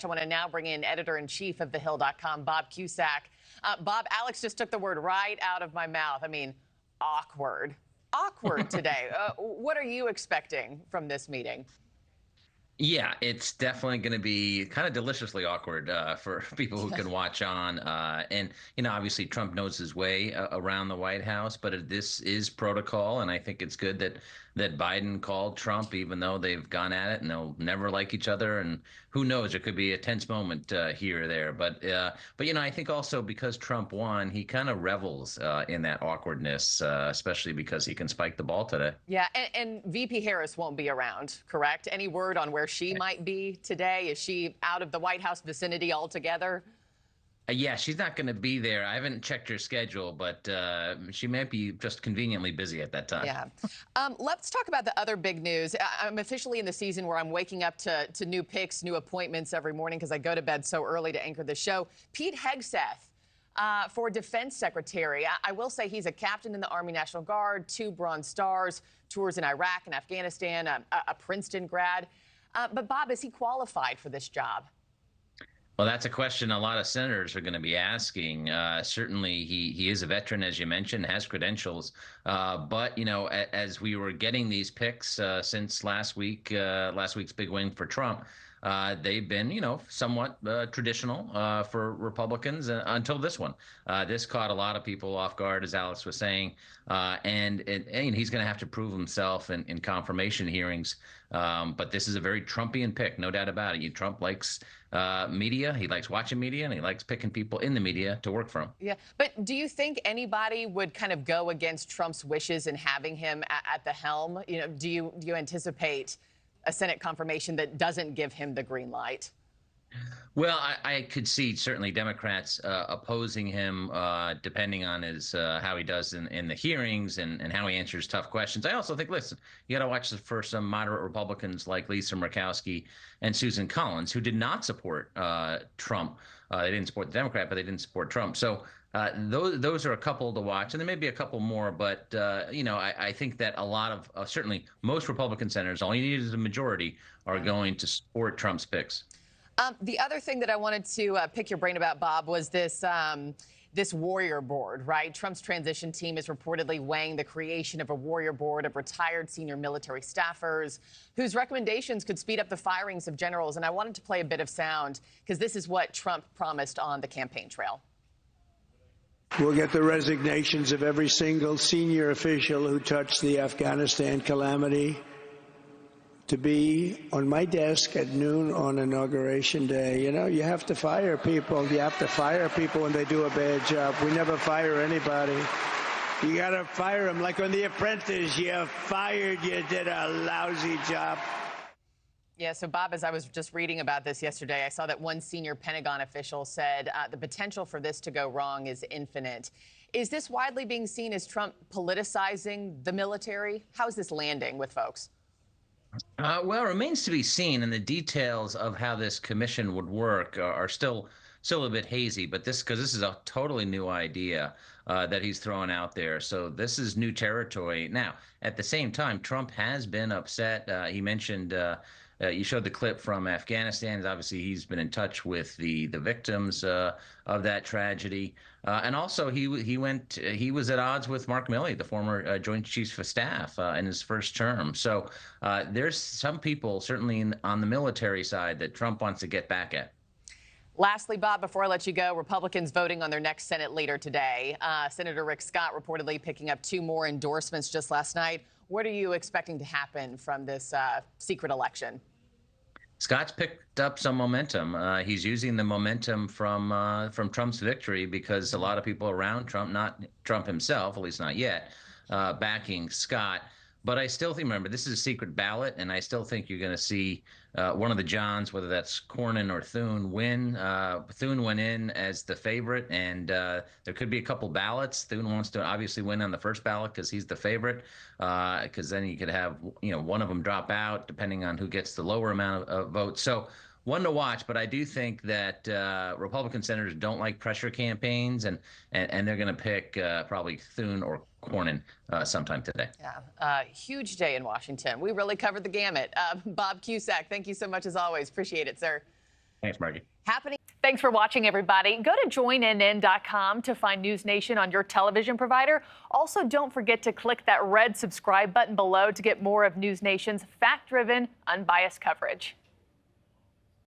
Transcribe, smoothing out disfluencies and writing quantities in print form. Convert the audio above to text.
I want to now bring in editor-in-chief of thehill.com, Bob Cusack. Bob, Alex just took the word right out of my mouth. I mean, awkward. Awkward today. What are you expecting from this meeting? Yeah, it's definitely going to be kind of deliciously awkward for people who can watch on. And, obviously Trump knows his way around the White House, but this is protocol. And I think it's good that Biden called Trump, even though they've gone at it and they'll never like each other. And who knows, it could be a tense moment here or there. But I think also because Trump won, he kind of revels in that awkwardness, especially because he can spike the ball today. Yeah, and VP Harris won't be around, correct? Any word on where she might be today? Is she out of the White House vicinity altogether? Yeah, she's not going to be there. I haven't checked her schedule, but she might be just conveniently busy at that time. Yeah. Let's talk about the other big news. I'm officially in the season where I'm waking up to new picks, new appointments every morning because I go to bed so early to anchor the show. Pete Hegseth for Defense Secretary. I will say he's a captain in the Army National Guard, 2 Bronze Stars, tours in Iraq and Afghanistan, a Princeton grad. But, Bob, is he qualified for this job? Well, that's a question a lot of senators are going to be asking. Certainly, he is a veteran, as you mentioned, has credentials. But, as we were getting these picks since last week's big win for Trump, they've been, somewhat traditional for Republicans until this one. This caught a lot of people off guard, as Alex was saying, and he's going to have to prove himself in confirmation hearings. But this is a very Trumpian pick, no doubt about it. Trump likes media, he likes watching media, and he likes picking people in the media to work for him. Yeah, but do you think anybody would kind of go against Trump's wishes in having him at the helm? Do you anticipate a Senate confirmation that doesn't give him the green light? Well, I could see certainly Democrats opposing him, depending on his how he does in the hearings and how he answers tough questions. I also think, listen, you got to watch for some moderate Republicans like Lisa Murkowski and Susan Collins, who did not support Trump. They didn't support the Democrat, but they didn't support Trump. So those are a couple to watch, and there may be a couple more. But I think that a lot of certainly most Republican senators, all you need is a majority, are going to support Trump's picks. The other thing that I wanted to pick your brain about, Bob, was this warrior board, right? Trump's transition team is reportedly weighing the creation of a warrior board of retired senior military staffers whose recommendations could speed up the firings of generals. And I wanted to play a bit of sound because this is what Trump promised on the campaign trail. We'll get the resignations of every single senior official who touched the Afghanistan calamity to be on my desk at noon on Inauguration Day. You have to fire people. You have to fire people when they do a bad job. We never fire anybody. You got to fire them. Like on The Apprentice, you fired, you did a lousy job. Yeah, so Bob, as I was just reading about this yesterday, I saw that one senior Pentagon official said the potential for this to go wrong is infinite. Is this widely being seen as Trump politicizing the military? How is this landing with folks? Well, it remains to be seen, and the details of how this commission would work are still a bit hazy. But this is a totally new idea that he's throwing out there. So this is new territory. Now, at the same time, Trump has been upset. He mentioned you showed the clip from Afghanistan. Obviously, he's been in touch with the victims of that tragedy, and also he was at odds with Mark Milley, the former Joint Chiefs of Staff, in his first term. So there's some people certainly on the military side that Trump wants to get back at. Lastly, Bob, before I let you go, Republicans voting on their next Senate leader today. Senator Rick Scott reportedly picking up 2 more endorsements just last night. What are you expecting to happen from this secret election? Scott's picked up some momentum. He's using the momentum from Trump's victory because a lot of people around Trump, not Trump himself, at least not yet, backing Scott. But I still think, remember, this is a secret ballot, and I still think you're going to see one of the Johns, whether that's Cornyn or Thune, win. Thune went in as the favorite, and there could be a couple ballots. Thune wants to obviously win on the first ballot because he's the favorite, because then you could have one of them drop out depending on who gets the lower amount of votes. So one to watch, but I do think that Republican senators don't like pressure campaigns, and they're going to pick probably Thune or Cornyn sometime today. Yeah, huge day in Washington. We really covered the gamut. Bob Cusack, thank you so much as always. Appreciate it, sir. Thanks, Margie. Happening. Thanks for watching, everybody. Go to joinnn.com to find NewsNation on your television provider. Also, don't forget to click that red subscribe button below to get more of NewsNation's fact-driven, unbiased coverage.